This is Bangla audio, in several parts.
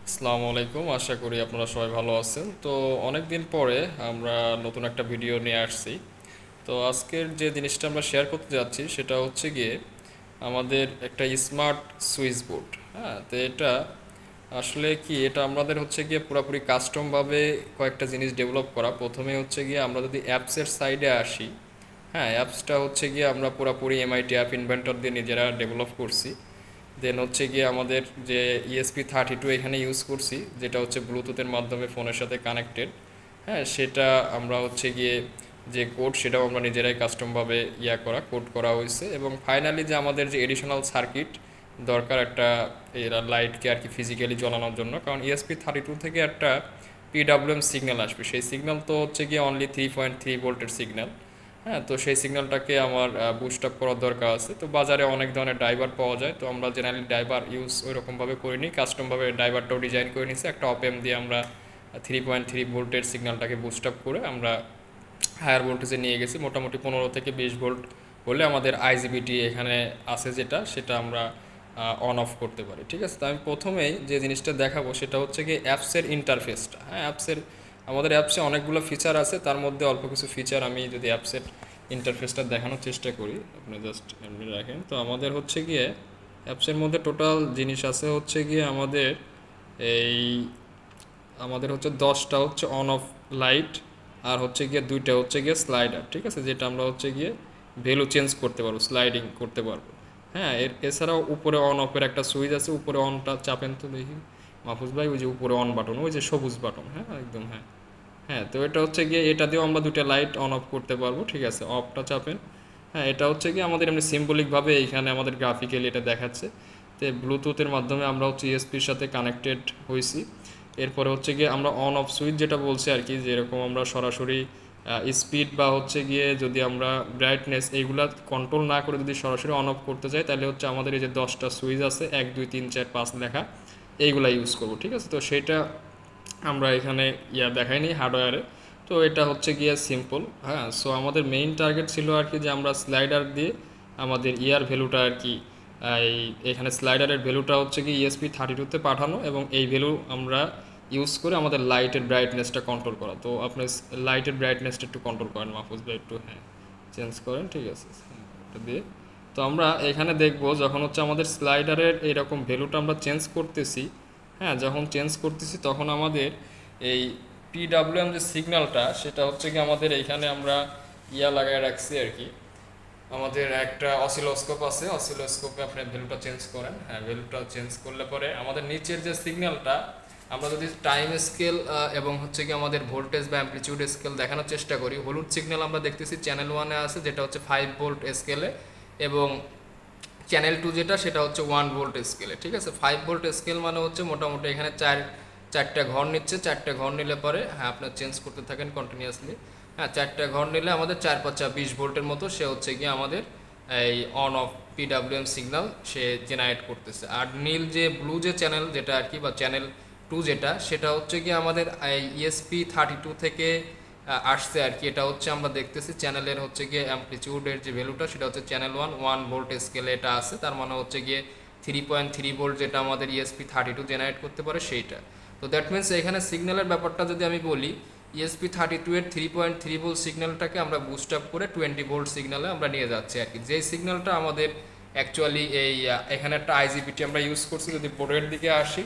আসসালামু আলাইকুম, আশা করি আপনারা সবাই ভালো আছেন। তো অনেক দিন পরে আমরা নতুন একটা ভিডিও নিয়ে আসছি। তো আজকের যে জিনিসটা আমরা শেয়ার করতে যাচ্ছি সেটা হচ্ছে গিয়ে আমাদের একটা স্মার্ট সুইচ বোর্ড। হ্যাঁ, তো এটা আসলে কি, এটা আমাদের হচ্ছে গিয়ে পুরোপুরি কাস্টমভাবে কয়েকটা জিনিস ডেভেলপ করা। প্রথমে হচ্ছে গিয়ে আমরা যদি অ্যাপসের সাইডে আসি, হ্যাঁ, অ্যাপসটা হচ্ছে গিয়ে আমরা পুরোপুরি এমআইটি অ্যাপ ইনভেন্টর দিয়ে নিজেরা ডেভেলপ করছি। দেন হচ্ছে গিয়ে আমাদের যে ESP32 এখানে ইউজ করছি, যেটা হচ্ছে ব্লুটুথের মাধ্যমে ফোনের সাথে কানেক্টেড। হ্যাঁ, সেটা আমরা হচ্ছে গিয়ে যে কোড, সেটাও আমরা নিজেরাই কাস্টমভাবে কোড করা হয়েছে। এবং ফাইনালি যে আমাদের যে এডিশনাল সার্কিট দরকার একটা এরা লাইটকে আর কি ফিজিক্যালি জ্বালানোর জন্য, কারণ ESP32 থেকে একটা PWM সিগন্যাল আসবে। সেই সিগন্যাল তো হচ্ছে গিয়ে অনলি 3.3 ভোল্টের সিগন্যাল। হ্যাঁ, তো সেই সিগন্যালটাকে আমার বুস্ট আপ করার দরকার আছে। তো বাজারে অনেক ধরনের ড্রাইভার পাওয়া যায়, তো আমরা জেনারেলি ড্রাইভার ইউজ ওই রকমভাবে করিনি, কাস্টমভাবে ড্রাইভারটাও ডিজাইন করে নিছি। একটা অপেম দিয়ে আমরা 3.3 ভোল্টের সিগন্যালটাকে বুস্ট আপ করে আমরা হায়ার ভোল্টেজে নিয়ে গেছি। মোটামুটি 15 থেকে 20 ভোল্ট হলে আমাদের আইজিবিটি এখানে আছে, যেটা সেটা আমরা অন অফ করতে পারি। ঠিক আছে, তো আমি প্রথমেই যে জিনিসটা দেখাবো সেটা হচ্ছে কি অ্যাপসের ইন্টারফেসটা। হ্যাঁ, আমাদের অ্যাপসে অনেকগুলো ফিচার আছে, তার মধ্যে অল্প কিছু ফিচার আমি যদি অ্যাপসের ইন্টারফেসটা দেখানোর চেষ্টা করি, আপনি জাস্ট এমনি রাখেন। তো আমাদের হচ্ছে গিয়ে অ্যাপসের মধ্যে টোটাল জিনিস আছে হচ্ছে গিয়ে এই আমাদের হচ্ছে 10টা হচ্ছে অন অফ লাইট, আর হচ্ছে গিয়ে 2টা হচ্ছে গিয়ে স্লাইডার। ঠিক আছে, যেটা আমরা হচ্ছে গিয়ে ভ্যালু চেঞ্জ করতে পারবো, স্লাইডিং করতে পারবো। হ্যাঁ, এছাড়াও উপরে অন অফের একটা সুইচ আছে। উপরে অনটা চাপেন তো দেখি মাহফুজ ভাই, ওই যে উপরে অন বাটন, ওই যে সবুজ বাটন, হ্যাঁ একদম, হ্যাঁ। হ্যাঁ, তো এটা হচ্ছে গিয়ে এটা দিয়েও আমরা 2টা লাইট অন অফ করতে পারবো। ঠিক আছে, অফটা চাপেন। হ্যাঁ, এটা হচ্ছে গিয়ে আমাদের এমনি সিম্বলিকভাবে এইখানে আমাদের গ্রাফিক্যালি এটা দেখাচ্ছে। তো ব্লুটুথের মাধ্যমে আমরা হচ্ছে ইএসপির সাথে কানেক্টেড হয়েছি। এরপরে হচ্ছে গিয়ে আমরা অন অফ সুইচ যেটা বলছি আর কি, যেরকম আমরা সরাসরি স্পিড বা হচ্ছে গিয়ে যদি আমরা ব্রাইটনেস এইগুলা কন্ট্রোল না করে যদি সরাসরি অন অফ করতে চাই, তাহলে হচ্ছে আমাদের এই যে 10টা সুইচ আছে, 1 2 3 4 5 লেখা, এইগুলা ইউজ করবো। ঠিক আছে, তো সেটা আমরা এখানে দেখাইনি হার্ডওয়্যারে। তো এটা হচ্ছে গিয়ে সিম্পল। হ্যাঁ, সো আমাদের মেইন টার্গেট ছিল আর কি যে আমরা স্লাইডার দিয়ে আমাদের ভ্যালুটা আর কি, এই এখানে স্লাইডারের ভ্যালুটা হচ্ছে কি ESP32-তে পাঠানো, এবং এই ভ্যালু আমরা ইউজ করে আমাদের লাইটের ব্রাইটনেসটা কন্ট্রোল করা। তো আপনি লাইটের ব্রাইটনেসটা একটু কন্ট্রোল করেন মাহফুজ ভাই, একটু হ্যাঁ চেঞ্জ করেন। ঠিক আছে, এটা দিয়ে তো আমরা এখানে দেখব যখন হচ্ছে আমাদের স্লাইডারের এরকম ভ্যালুটা আমরা চেঞ্জ করতেছি। হ্যাঁ, যখন চেঞ্জ করতেছি তখন আমাদের এই PWM যে সিগন্যালটা, সেটা হচ্ছে কি আমাদের এইখানে আমরা লাগায় রাখছি আর কি। আমাদের একটা অসিলোস্কোপ আছে, অসিলোস্কোপে আপনি ভ্যালুটা চেঞ্জ করেন। হ্যাঁ, ভ্যালুটা চেঞ্জ করলে পরে আমাদের নিচের যে সিগন্যালটা, আমরা যদি টাইম স্কেল এবং হচ্ছে কি আমাদের ভোল্টেজ বা অ্যাম্পলিটিউড স্কেল দেখানোর চেষ্টা করি, হলুদ সিগন্যাল আমরা দেখতেছি চ্যানেল 1-এ আছে, যেটা হচ্ছে 5 ভোল্ট স্কেলে, এবং চ্যানেল 2 যেটা সেটা হচ্ছে 1 ভোল্ট স্কেলে। ঠিক আছে, 5 ভোল্ট স্কেল মানে হচ্ছে মোটামুটি এখানে চারটা ঘর নিচ্ছে। চারটা ঘর নিলে পরে, হ্যাঁ আপনার চেঞ্জ করতে থাকেন কন্টিনিউয়াসলি। হ্যাঁ, চারটা ঘর নিলে আমাদের 4 5 20 ভোল্টের মতো সে হচ্ছে গিয়ে আমাদের এই on of PWM signal say generate করতেছে। আর নীল যে ব্লু যে চ্যানেল যেটা আর কি, বা চ্যানেল 2 যেটা, সেটা হচ্ছে গিয়ে আমাদের এই ESP32 থেকে আসছে আর কি। এটা হচ্ছে আমরা দেখতেছি চ্যানেলের হচ্ছে গিয়ে অ্যাম্পলিটিউডের যে ভ্যালুটা, সেটা হচ্ছে চ্যানেল 1 ভোল্ট স্কেলে এটা আছে। তার মানে হচ্ছে গিয়ে 3.3 ভোল্ট, যেটা আমাদের ESP32 জেনারেট করতে পারে সেইটা। তো দ্যাট মিনস এখানে সিগন্যালের ব্যাপারটা যদি আমি বলি, ESP32 এর 3.3 ভোল্ট সিগন্যালটাকে আমরা বুস্ট আপ করে 20 ভোল্ট সিগন্যালে আমরা নিয়ে যাচ্ছি আর কি। যেই সিগন্যালটা আমাদের অ্যাকচুয়ালি এখানে একটা আইজিবিটি আমরা ইউজ করছি। যদি বোর্ডের দিকে আসি,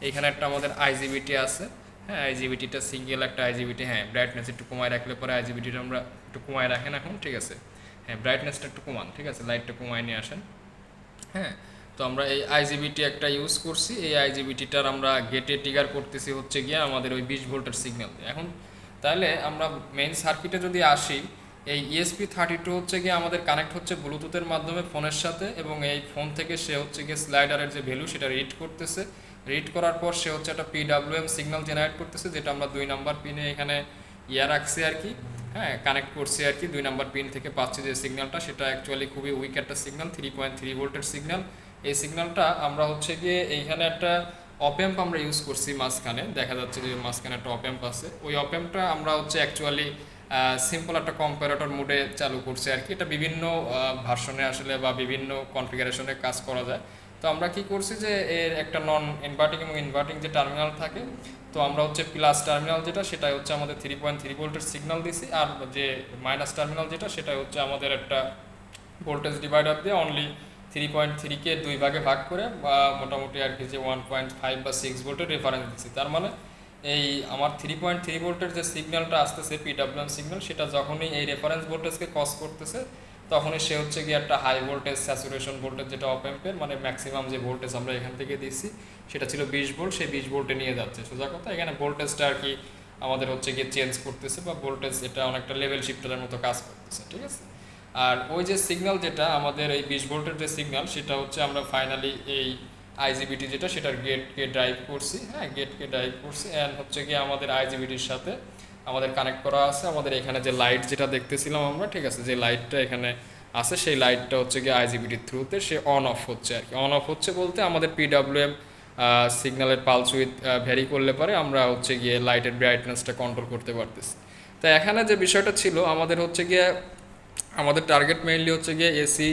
এখানে একটা আমাদের আইজিবিটি আছে। হ্যাঁ, আইজিবিটিটা সিঙ্গেল একটা আইজিবিটি। হ্যাঁ, ব্রাইটনেস একটু কমায় রাখলে পরে আইজিবিটিটা আমরা একটু কমায় রাখেন এখন। ঠিক আছে, হ্যাঁ ব্রাইটনেসটা একটু কমান। ঠিক আছে, লাইটটা কমায় নিয়ে আসেন। হ্যাঁ, তো আমরা এই আইজিবিটি একটা ইউজ করছি। এই আইজিবিটিটার আমরা গেটে ট্রিগার করতেছি হচ্ছে গিয়ে আমাদের ওই 20 ভোল্টের সিগন্যাল এখন। তাহলে আমরা মেইন সার্কিটে যদি আসি, এই ESP32 হচ্ছে গিয়ে আমাদের কানেক্ট হচ্ছে ব্লুটুথের মাধ্যমে ফোনের সাথে, এবং এই ফোন থেকে সে হচ্ছে গিয়ে স্লাইডারের যে ভ্যালু সেটা রিড করতেছে। রিড করার পর সে হচ্ছে একটা PWM সিগন্যাল জেনারেট করতেছে, যেটা আমরা 2 নাম্বার পিনে এখানে রাখছি আর কি। হ্যাঁ, কানেক্ট করছি আর কি। 2 নাম্বার পিন থেকে পাচ্ছি যে সিগন্যালটা, সেটা অ্যাকচুয়ালি খুবই উইক একটা সিগন্যাল, 3.3 ভোল্টের সিগন্যাল। এই সিগন্যালটা আমরা হচ্ছে গিয়ে এইখানে একটা অপ্যাম্প আমরা ইউজ করছি মাঝখানে, দেখা যাচ্ছে যে মাঝখানে একটা অপ্যাম্প আছে। ওই অপ্যাম্পটা আমরা হচ্ছে অ্যাকচুয়ালি সিম্পল একটা কম্পারেটর মোডে চালু করছি আর কি। এটা বিভিন্ন ভার্সনে আসলে বা বিভিন্ন কনফিগারেশনে কাজ করা যায়। তো আমরা কি করছি যে এর একটা নন ইনভার্টিং এবং ইনভার্টিং যে টার্মিনাল থাকে, তো আমরা হচ্ছে প্লাস টার্মিনাল যেটা সেটাই হচ্ছে আমাদের 3.3 ভোল্টের সিগন্যাল দিছি, আর যে মাইনাস টার্মিনাল যেটা সেটা হচ্ছে আমাদের একটা ভোল্টেজ ডিভাইডার দিয়ে অনলি 3.3কে দুই ভাগে ভাগ করে বা মোটামুটি আর কি যে 1.5 বা 6 ভোল্টের রেফারেন্স দিচ্ছি। তার মানে এই আমার 3.3 ভোল্টের যে সিগন্যালটা আসতেছে পিডব্লিউএম সিগন্যাল, সেটা যখনই এই রেফারেন্স ভোল্টেজকে ক্রস করতেছে তখনই সে হচ্ছে গিয়ে একটা হাই ভোল্টেজ স্যাচুরেশন ভোল্টেজ যেটা অপ অ্যাম্পের মানে ম্যাক্সিমাম যে ভোল্টেজ আমরা এখান থেকে দিচ্ছি সেটা ছিল 20 ভোল্ট, সেই 20 ভোল্টে নিয়ে যাচ্ছে। সোজা কথা এখানে ভোল্টেজটা আর কি আমাদের হচ্ছে গিয়ে চেঞ্জ করতেছে বা ভোল্টেজ এটা অনেকটা লেভেল শিফটারের মতো কাজ করতেছে, ঠিক আছে। আর ওই যে সিগন্যাল যেটা আমাদের এই 20 ভোল্টের যে সিগন্যাল সেটা হচ্ছে আমরা ফাইনালি এই আইজিবিটি যেটা সেটার গেটকে ড্রাইভ করছি, হ্যাঁ গেটকে ড্রাইভ করছি অ্যান্ড হচ্ছে গিয়ে আমাদের আইজিবিটির সাথে আমাদের কানেক্ট করা আছে আমাদের এখানে যে লাইট যেটা দেখতেছিলাম আমরা, ঠিক আছে, যে লাইটটা এখানে আছে সেই লাইটটা হচ্ছে গিয়ে আইজিবিটির থ্রুতে সে অন অফ হচ্ছে আর কি। অন অফ হচ্ছে বলতে আমাদের পিডব্লিউএম সিগন্যালের পালস উইথ ভ্যারি করলে পারে আমরা হচ্ছে গিয়ে লাইটের ব্রাইটনেসটা কন্ট্রোল করতে পারতেছি। তো এখানে যে বিষয়টা ছিল আমাদের হচ্ছে গিয়ে আমাদের টার্গেট মেইনলি হচ্ছে গিয়ে এসি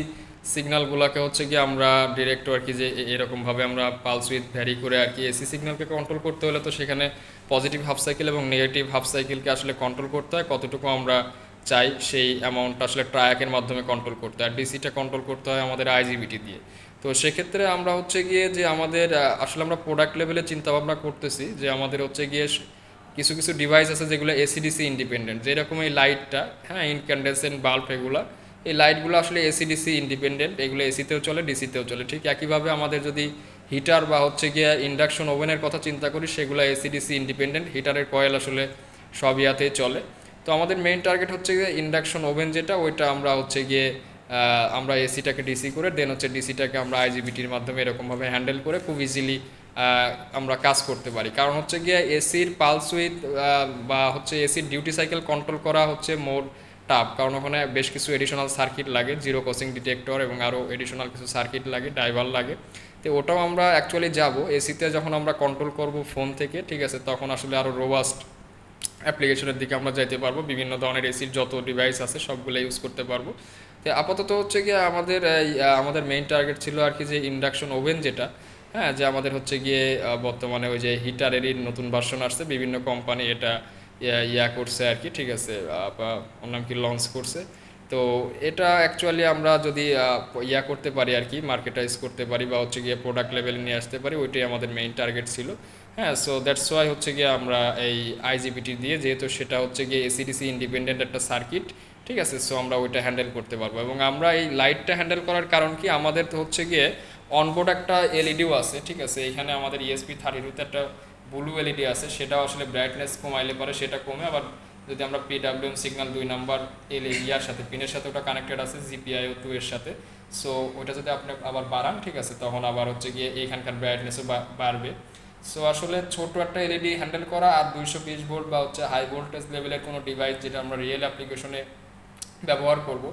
সিগন্যালগুলোকে হচ্ছে গিয়ে আমরা ডিরেক্ট আর কি যে এরকমভাবে আমরা পালস উইথ ভ্যারি করে আর কি এসি সিগন্যালকে কন্ট্রোল করতে হলে তো সেখানে পজিটিভ হাফ সাইকেল এবং নেগেটিভ হাফ সাইকেলকে আসলে কন্ট্রোল করতে হয়, কতটুকু আমরা চাই সেই অ্যামাউন্টটা আসলে ট্রায়াকের মাধ্যমে কন্ট্রোল করতে হয়, আর ডিসিটা কন্ট্রোল করতে হয় আমাদের আইজিবিটি দিয়ে। তো সেক্ষেত্রে আমরা হচ্ছে গিয়ে যে আমাদের আসলে আমরা প্রোডাক্ট লেভেলে চিন্তাভাবনা করতেছি যে আমাদের হচ্ছে গিয়ে কিছু কিছু ডিভাইস আছে যেগুলো এসিডিসি ইন্ডিপেন্ডেন্ট, যেরকম এই লাইটটা, হ্যাঁ ইনক্যান্ডেসেন্ট বাল্ব, এগুলো এই লাইটগুলো আসলে এসিডিসি ইন্ডিপেন্ডেন্ট, এগুলো এসিতেও চলে ডিসিতেও চলে। ঠিক একইভাবে আমাদের যদি হিটার বা হচ্ছে গিয়ে ইন্ডাকশন ওভেনের কথা চিন্তা করি সেগুলো এসিডিসি ইন্ডিপেন্ডেন্ট, হিটারের কয়েল আসলে সব ইয়াতেই চলে। তো আমাদের মেইন টার্গেট হচ্ছে গিয়ে ইন্ডাকশন ওভেন যেটা ওইটা আমরা হচ্ছে গিয়ে আমরা এসিটাকে ডিসি করে দেন হচ্ছে ডিসিটাকে আমরা আইজিবিটির মাধ্যমে এরকমভাবে হ্যান্ডেল করে খুব ইজিলি আমরা কাজ করতে পারি। কারণ হচ্ছে গিয়ে এসির পালস উইথ বা হচ্ছে এসির ডিউটি সাইকেল কন্ট্রোল করা হচ্ছে মোর টাফ, কারণ ওখানে বেশ কিছু এডিশনাল সার্কিট লাগে, জিরো ক্রসিং ডিটেক্টর এবং আরও এডিশনাল কিছু সার্কিট লাগে, ড্রাইভার লাগে। তো ওটাও আমরা অ্যাকচুয়ালি যাব এসিতে যখন আমরা কন্ট্রোল করব ফোন থেকে, ঠিক আছে, তখন আসলে আরও রোবাস্ট অ্যাপ্লিকেশনের দিকে আমরা যাইতে পারবো, বিভিন্ন ধরনের এসির যত ডিভাইস আছে সবগুলো ইউজ করতে পারবো। তো আপাতত হচ্ছে গিয়ে আমাদের আমাদের মেইন টার্গেট ছিল আর কি যে ইন্ডাকশন ওভেন যেটা, হ্যাঁ যে আমাদের হচ্ছে গিয়ে বর্তমানে ওই যে হিটারেরই নতুন ভার্সন আসছে, বিভিন্ন কোম্পানি এটা করছে আর কি, ঠিক আছে, ওর নাম কি লঞ্চ করছে। তো এটা অ্যাকচুয়ালি আমরা যদি করতে পারি আর কি, মার্কেটাইজ করতে পারি বা হচ্ছে গিয়ে প্রোডাক্ট লেভেলে নিয়ে আসতে পারি, ওইটাই আমাদের মেইন টার্গেট ছিল। হ্যাঁ, সো দ্যাটস ওয়াই হচ্ছে গিয়ে আমরা এই আইজিবিটি দিয়ে, যেহেতু সেটা হচ্ছে গিয়ে এসিডিসি ইন্ডিপেন্ডেন্ট একটা সার্কিট, ঠিক আছে, সো আমরা ওইটা হ্যান্ডেল করতে পারবো। এবং আমরা এই লাইটটা হ্যান্ডেল করার কারণ কি, আমাদের তো হচ্ছে গিয়ে অনবোর্ড একটা এলইডিও আছে, ঠিক আছে, এখানে আমাদের ESP32তে একটা ব্লু এলইডি আছে, সেটাও আসলে ব্রাইটনেস কমাইলে পরে সেটা কমে, আবার যদি আমরা পিডব্লিউএম সিগন্যাল 2 নাম্বার ইয়ার সাথে পিনের সাথে ওটা কানেক্টেড আছে GPIO2 এর সাথে, সো ওইটা যদি আপনি আবার বাড়ান, ঠিক আছে, তখন আবার হচ্ছে গিয়ে এইখানকার ব্রাইটনেসও বাড়বে। সো আসলে ছোট একটা এলইডি হ্যান্ডেল করা আর 220 ভোল্ট বা হচ্ছে হাই ভোল্টেজ লেভেলের কোনো ডিভাইস যেটা আমরা রিয়েল অ্যাপ্লিকেশনে ব্যবহার করব,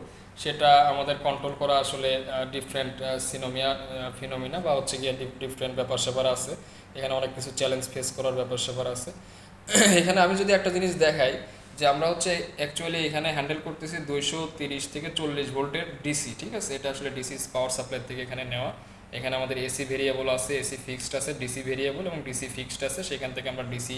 সেটা আমাদের কন্ট্রোল করা আসলে ডিফারেন্ট ফিনোমিনা বা হচ্ছে গিয়ে ডিফারেন্ট ব্যাপার স্যাপার আছে, এখানে অনেক কিছু চ্যালেঞ্জ ফেস করার ব্যাপার স্যাপার আছে। এখানে আমি যদি একটা জিনিস দেখাই যে আমরা হচ্ছে অ্যাকচুয়ালি এখানে হ্যান্ডেল করতেছি 230 থেকে 40 ভোল্টের ডিসি, ঠিক আছে, এটা আসলে ডিসি পাওয়ার সাপ্লাই থেকে এখানে নেওয়া। এখানে আমাদের এসি ভেরিয়েবল আছে, এসি ফিক্সড আছে, ডিসি ভেরিয়েবল এবং ডিসি ফিক্সড আছে, সেখান থেকে আমরা ডিসি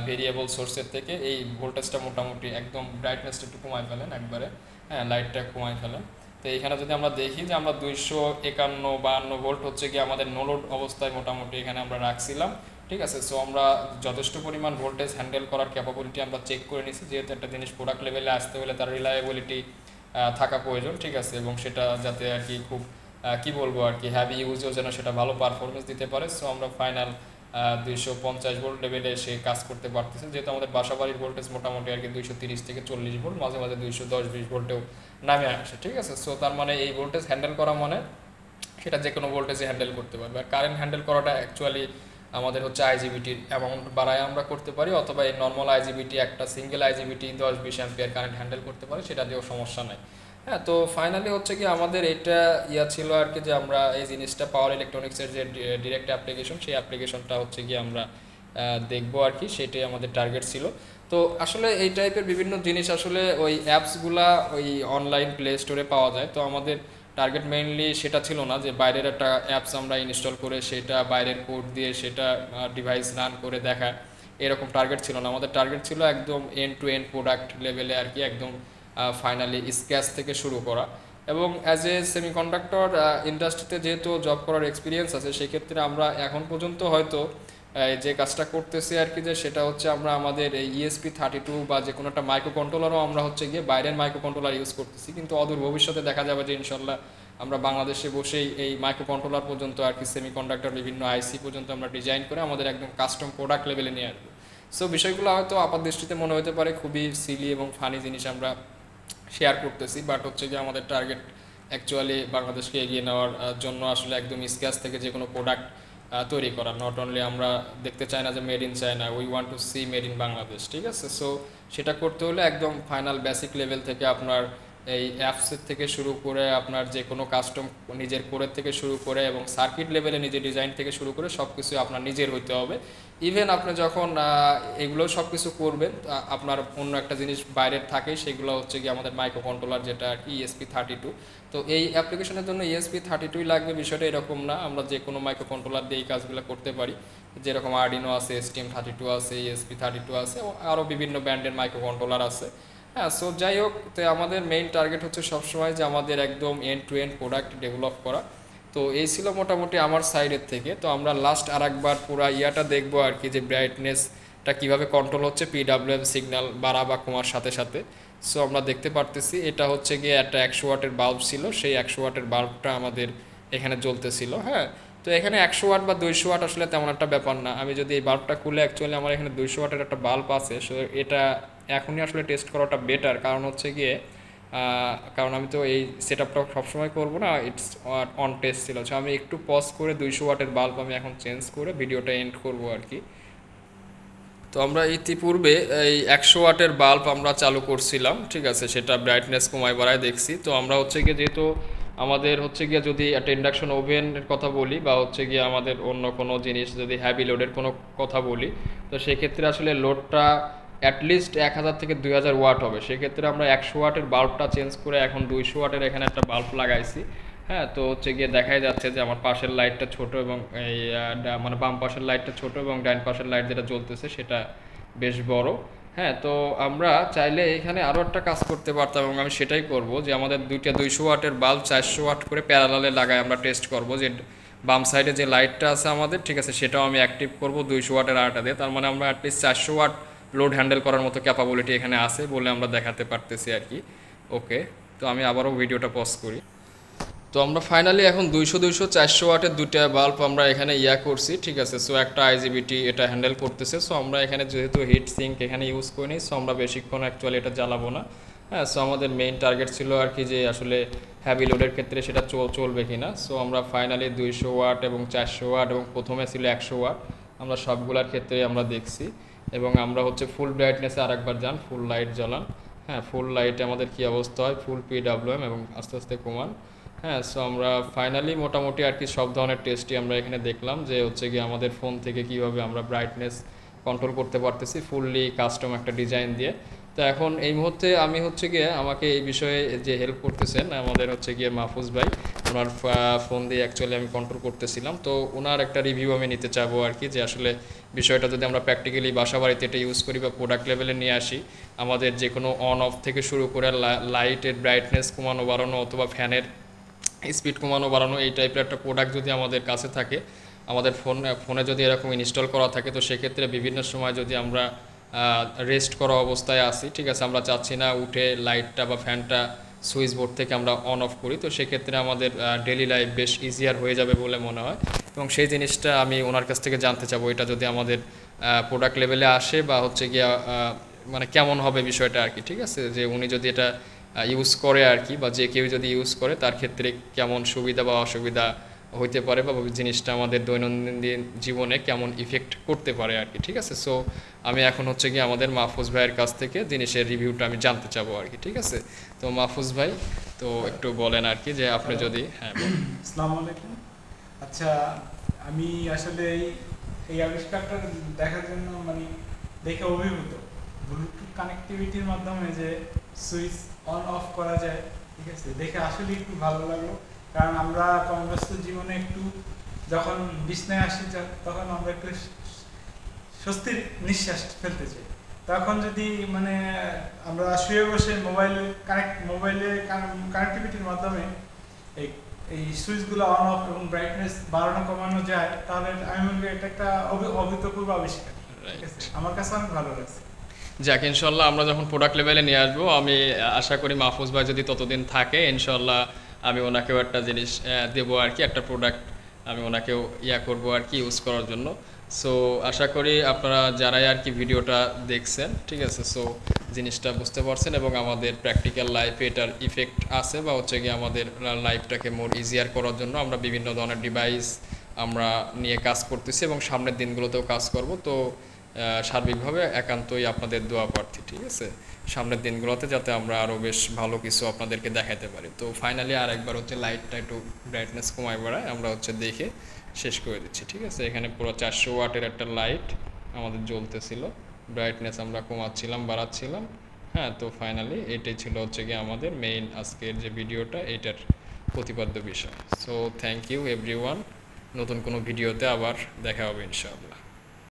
ভেরিয়েবল সোর্সের থেকে এই ভোল্টেজটা মোটামুটি একদম ব্রাইটনেসটা একটু কমায় ফেলেন একবারে, হ্যাঁ লাইটটা কমায় ফেলেন। তো এখানে যদি আমরা দেখি যে আমরা 251-52 ভোল্ট হচ্ছে কি আমাদের নো লোড অবস্থায় মোটামুটি এখানে আমরা রাখছিলাম, ঠিক আছে। সো আমরা যথেষ্ট পরিমাণ ভোল্টেজ হ্যান্ডেল করার ক্যাপাবিলিটি আমরা চেক করে নিছি, যেহেতু একটা জিনিস প্রোডাক্ট লেভেলে আসতে হলে তার রিলায়েবিলিটি থাকা প্রয়োজন, ঠিক আছে, এবং সেটা যাতে আর কি খুব কি বলবো আর কি হ্যাভি ইউজেও যেন সেটা ভালো পারফরমেন্স দিতে পারে। সো আমরা ফাইনাল 250 ভোল্ট লেভেলে সে কাজ করতে পারতেছে, যেহেতু আমাদের বাসাবাড়ির ভোল্টেজ মোটামুটি আর কি 230 থেকে 40 ভোল্ট, মাঝে মাঝে 210-20 ভোল্টেও নামে আসে, ঠিক আছে। সো তার মানে এই ভোল্টেজ হ্যান্ডেল করা মানে সেটা যে কোনো ভোল্টেজে হ্যান্ডেল করতে পারবে। আর কারেন্ট হ্যান্ডেল করাটা অ্যাকচুয়ালি আমাদের হচ্ছে আইজিবিটির অ্যামাউন্ট বাড়ায় আমরা করতে পারি, অথবা এই নর্মাল আইজিবিটি একটা সিঙ্গেল আইজিবিটি 10-20 অ্যাম্পিয়ার কারেন্ট হ্যান্ডেল করতে পারি, সেটা দিয়েও সমস্যা নাই। হ্যাঁ, তো ফাইনালি হচ্ছে কি আমাদের এটা ছিল আর কি যে আমরা এই জিনিসটা পাওয়ার ইলেকট্রনিক্সের যে ডিরেক্ট অ্যাপ্লিকেশন, সেই অ্যাপ্লিকেশনটা হচ্ছে কি আমরা দেখবো আর কি, সেটাই আমাদের টার্গেট ছিল। তো আসলে এই টাইপের বিভিন্ন জিনিস আসলে ওই অ্যাপসগুলা ওই অনলাইন প্লে স্টোরে পাওয়া যায়। তো আমাদের টার্গেট মেইনলি সেটা ছিল না যে বাইরের একটা অ্যাপস আমরা ইনস্টল করে সেটা বাইরের কোড দিয়ে সেটা ডিভাইস রান করে দেখা, এরকম টার্গেট ছিল না। আমাদের টার্গেট ছিল একদম এন্ড টু এন্ড প্রোডাক্ট লেভেলে আর কি, একদম ফাইনালি স্ক্র্যাচ থেকে শুরু করা। এবং অ্যাজ এ সেমিকন্ডাক্টর ইন্ডাস্ট্রিতে যেহেতু জব করার এক্সপিরিয়েন্স আছে, সেক্ষেত্রে আমরা এখন পর্যন্ত হয়তো যে কাজটা করতেছি আর কি, যে সেটা হচ্ছে আমরা আমাদের এই ESP32 বা যে কোনো একটা মাইক্রো কন্ট্রোলারও আমরা হচ্ছে গিয়ে বাইরের মাইক্রো কন্ট্রোলার ইউজ করতেছি, কিন্তু অদূর ভবিষ্যতে দেখা যাবে যে ইনশাল্লাহ আমরা বাংলাদেশে বসেই এই মাইক্রো কন্ট্রোলার পর্যন্ত আর কি, সেমিকন্ডাক্টর বিভিন্ন আইসি পর্যন্ত আমরা ডিজাইন করে আমাদের একদম কাস্টম প্রোডাক্ট লেভেলে নিয়ে আসবো। সো বিষয়গুলো হয়তো আপাত দৃষ্টিতে মনে হতে পারে খুবই সিলি এবং ফানি জিনিস আমরা শেয়ার করতেছি, বাট হচ্ছে যে আমাদের টার্গেট অ্যাকচুয়ালি বাংলাদেশকে এগিয়ে নেওয়ার জন্য আসলে একদম স্ক্র্যাচ থেকে যে কোনো প্রোডাক্ট তৈরি করা। নট অনলি আমরা দেখতে চাই না যে made in China, we want to see made in Bangladesh, ঠিক আছে। সো সেটা করতে হলে একদম ফাইনাল বেসিক লেভেল থেকে আপনার এই অ্যাপসের থেকে শুরু করে আপনার যে কোনো কাস্টম নিজের কোরের থেকে শুরু করে এবং সার্কিট লেভেলে নিজের ডিজাইন থেকে শুরু করে সব কিছু আপনার নিজের হইতে হবে। ইভেন আপনি যখন এগুলো সব কিছু করবেন, আপনার অন্য একটা জিনিস বাইরের থাকে, সেগুলো হচ্ছে কি আমাদের মাইক্রো কন্ট্রোলার, যেটা আর কি ESP32। তো এই অ্যাপ্লিকেশনের জন্য ESP32 লাগবে বিষয়টা এরকম না, আমরা যে কোনো মাইক্রো কন্ট্রোলার দিয়ে এই কাজগুলো করতে পারি। যেরকম আর্ডিনো আছে, STM32 আছে, ESP32 আছে, আরও বিভিন্ন ব্র্যান্ডের মাইক্রো কন্ট্রোলার আছে। হ্যাঁ, সো যাই হোক, তো আমাদের মেইন টার্গেট হচ্ছে সবসময় যে আমাদের একদম end to end product develop করা। তো এই ছিল মোটামুটি আমার সাইডের থেকে। তো আমরা লাস্ট আর একবার পুরো ইয়াটা দেখবো আর কি, যে ব্রাইটনেসটা কীভাবে কন্ট্রোল হচ্ছে PWM সিগন্যাল বাড়া বা কমার সাথে সাথে। সো আমরা দেখতে পারতেছি এটা হচ্ছে গিয়ে একটা 100 ওয়াটের বাল্ব ছিল, সেই 100 ওয়াটের বাল্বটা আমাদের এখানে জ্বলতেছিল। হ্যাঁ, তো এখানে 100 ওয়াট বা 200 ওয়াট আসলে তেমন একটা ব্যাপার না। আমি যদি এই বাল্বটা খুলে, অ্যাকচুয়ালি আমার এখানে 200 ওয়াটের একটা বাল্ব আছে, সো এটা এখনই আসলে টেস্ট করাটা বেটার। কারণ হচ্ছে গিয়ে কারণ আমি তো এই সেট আপটা সবসময় করবো না, ইটস অন টেস্ট ছিল। সো আমি একটু পজ করে 200 ওয়াটের বাল্ব আমি এখন চেঞ্জ করে ভিডিওটা এন্ড করবো আর কি। তো আমরা ইতিপূর্বে এই 100 ওয়াটের বাল্ব আমরা চালু করছিলাম, ঠিক আছে, সেটা ব্রাইটনেস কমায় বাড়ায় দেখছি। তো আমরা হচ্ছে গিয়ে যেহেতু আমাদের হচ্ছে গিয়ে যদি একটা ইন্ডাকশন ওভেনের কথা বলি বা হচ্ছে গিয়ে আমাদের অন্য কোনো জিনিস যদি হ্যাভি লোডের কোনো কথা বলি, তো সেক্ষেত্রে আসলে লোডটা অ্যাটলিস্ট 1000 থেকে 2000 ওয়াট হবে। সেক্ষেত্রে আমরা 100 ওয়াটের বাল্বটা চেঞ্জ করে এখন 200 ওয়াটের এখানে একটা বাল্ব লাগাইছি। হ্যাঁ, তো হচ্ছে গিয়ে দেখাই যাচ্ছে যে আমার পাশের লাইটটা ছোট এবং এই মানে বাম পাশের লাইটটা ছোট এবং ডান পাশের লাইট যেটা জ্বলতেছে সেটা বেশ বড়। হ্যাঁ, তো আমরা চাইলে এখানে আরও একটা কাজ করতে পারতাম এবং আমি সেটাই করব, যে আমাদের দুইটা 200 ওয়াটের বাল্ব 400 ওয়াট করে প্যারালালে লাগাই আমরা টেস্ট করব, যে বাম সাইডে যে লাইটটা আছে আমাদের, ঠিক আছে, সেটাও আমি অ্যাক্টিভ করব 200 ওয়াটের আটা দিয়ে। তার মানে আমরা অ্যাটলিস্ট 400 ওয়াট লোড হ্যান্ডেল করার মতো ক্যাপাবিলিটি এখানে আছে বলে আমরা দেখাতে পারতেছি আর কি। ওকে, তো আমি আবারও ভিডিওটা পজ করি। তো আমরা ফাইনালি এখন 200 400 ওয়াটের দুইটা বাল্ব আমরা এখানে করছি, ঠিক আছে। সো একটা IGBT এটা হ্যান্ডেল করতেছে। সো আমরা এখানে যেহেতু হিট সিঙ্ক এখানে ইউজ করি নি, সো আমরা বেশিক্ষণ অ্যাকচুয়ালি এটা জ্বালাবো না। হ্যাঁ, সো আমাদের মেইন টার্গেট ছিল আর কি, যে আসলে হ্যাভি লোডের ক্ষেত্রে সেটা চলবে কি না। সো আমরা ফাইনালি 200 ওয়াট এবং 400 ওয়াট এবং প্রথমে ছিল 100 ওয়াট, আমরা সবগুলোর ক্ষেত্রে আমরা দেখছি। এবং আমরা হচ্ছে ফুল ব্রাইটনেসে আরেকবার যান, ফুল লাইট জ্বালান। হ্যাঁ, ফুল লাইটে আমাদের কী অবস্থা হয়, ফুল PWM এবং আস্তে আস্তে কমান। হ্যাঁ, সো আমরা ফাইনালি মোটামুটি আর কি সব ধরনের টেস্টই আমরা এখানে দেখলাম, যে হচ্ছে গিয়ে আমাদের ফোন থেকে কীভাবে আমরা ব্রাইটনেস কন্ট্রোল করতে পারতেছি ফুললি কাস্টম একটা ডিজাইন দিয়ে। তো এখন এই মুহূর্তে আমি হচ্ছে গিয়ে আমাকে এই বিষয়ে যে হেল্প করতেছেন আমাদের হচ্ছে গিয়ে মাহফুজ ভাই, ওনার ফোন দিয়ে অ্যাকচুয়ালি আমি কন্ট্রোল করতেছিলাম। তো ওনার একটা রিভিউ আমি নিতে চাবো আর কি, যে আসলে বিষয়টা যদি আমরা প্র্যাকটিক্যালি বাসা বাড়িতে এটা ইউজ করি বা প্রোডাক্ট লেভেলে নিয়ে আসি, আমাদের যে কোনো অন অফ থেকে শুরু করে লাইটের ব্রাইটনেস কমানো বাড়ানো অথবা ফ্যানের স্পিড কমানো বাড়ানো, এই টাইপের একটা প্রোডাক্ট যদি আমাদের কাছে থাকে, আমাদের ফোনে যদি এরকম ইনস্টল করা থাকে, তো সেক্ষেত্রে বিভিন্ন সময় যদি আমরা রেস্ট করা অবস্থায় আসি, ঠিক আছে, আমরা চাচ্ছি না উঠে লাইটটা বা ফ্যানটা সুইচ বোর্ড থেকে আমরা অন অফ করি, তো সেক্ষেত্রে আমাদের ডেলি লাইফ বেশ ইজিয়ার হয়ে যাবে বলে মনে হয়। এবং সেই জিনিসটা আমি ওনার কাছ থেকে জানতে চাবো, এটা যদি আমাদের প্রোডাক্ট লেভেলে আসে বা হচ্ছে গিয়া মানে কেমন হবে বিষয়টা আর কি, ঠিক আছে, যে উনি যদি এটা ইউজ করে আর কি, বা যে কেউ যদি ইউজ করে তার ক্ষেত্রে কেমন সুবিধা বা অসুবিধা হইতে পারে, বা জিনিসটা আমাদের দৈনন্দিন জীবনে কেমন ইফেক্ট করতে পারে আর কি, ঠিক আছে। সো আমি এখন হচ্ছে কি আমাদের মাহফুজ ভাইয়ের কাছ থেকে জিনিসের রিভিউটা আমি জানতে চাবো আর কি, ঠিক আছে। তো মাহফুজ ভাই, তো একটু বলেন আর কি, যে আপনি যদি আসসালামু আলাইকুম। আচ্ছা, আমি আসলে এই আবিষ্কারটা দেখার জন্য মানে দেখে অভিভূত। ব্লুটুথ কানেক্টিভিটির মাধ্যমে যে সুইচ অন অফ করা যায় ঠিক আছে, দেখে আসলে একটু ভালো লাগলো। কারণ আমরা কর্মব্যস্ত জীবনে একটু যখন বিছনায় আসি তখন আমরা একটু স্বস্তির নিঃশ্বাস ফেলতে চাই। তখন যদি মানে আমরা শুয়ে বসে মোবাইলে কানেক্টিভিটির মাধ্যমে এই এই সুইচগুলো অন অফ এবং ব্রাইটনেস বাড়ানো কমানো যায়, তাহলে আমি মনে করি এটা একটা অভূতপূর্ব আবিষ্কার। ঠিক আছে, রাইট। আমার কাছে অনেক ভালো লাগছে। যাক, ইনশাল্লাহ আমরা যখন প্রোডাক্ট লেভেলে নিয়ে আসবো, আমি আশা করি মাহফুজ ভাই যদি ততদিন থাকে, ইনশাল্লাহ আমি ওনাকেও একটা জিনিস দেবো আর কি, একটা প্রোডাক্ট আমি ওনাকেও করবো আর কি, ইউজ করার জন্য। সো আশা করি আপনারা যারাই আর কি ভিডিওটা দেখছেন, ঠিক আছে, সো জিনিসটা বুঝতে পারছেন এবং আমাদের প্র্যাকটিক্যাল লাইফে এটার ইফেক্ট আছে, বা হচ্ছে গিয়ে আমাদের লাইফটাকে মোর ইজিয়ার করার জন্য আমরা বিভিন্ন ধরনের ডিভাইস আমরা নিয়ে কাজ করতেছি এবং সামনের দিনগুলোতেও কাজ করব। তো সার্বিকভাবে একান্তই আপনাদের দোয়া প্রার্থী, ঠিক আছে, সামনের দিনগুলোতে যাতে আমরা আরও বেশ ভালো কিছু আপনাদেরকে দেখাতে পারি। তো ফাইনালি আরেকবার হচ্ছে লাইটটা একটু ব্রাইটনেস কমায় বাড়ায় আমরা হচ্ছে দেখে শেষ করে দিচ্ছি, ঠিক আছে। এখানে পুরো 400 ওয়াটের একটা লাইট আমাদের জ্বলতেছিল, ব্রাইটনেস আমরা কমাচ্ছিলাম বাড়াচ্ছিলাম। হ্যাঁ, তো ফাইনালি এটাই ছিল হচ্ছে গিয়ে আমাদের মেইন আজকের যে ভিডিওটা, এটার প্রতিপাদ্য বিষয়। সো থ্যাংক ইউ এভরিওয়ান, নতুন কোনো ভিডিওতে আবার দেখা হবে ইনশাআল্লাহ।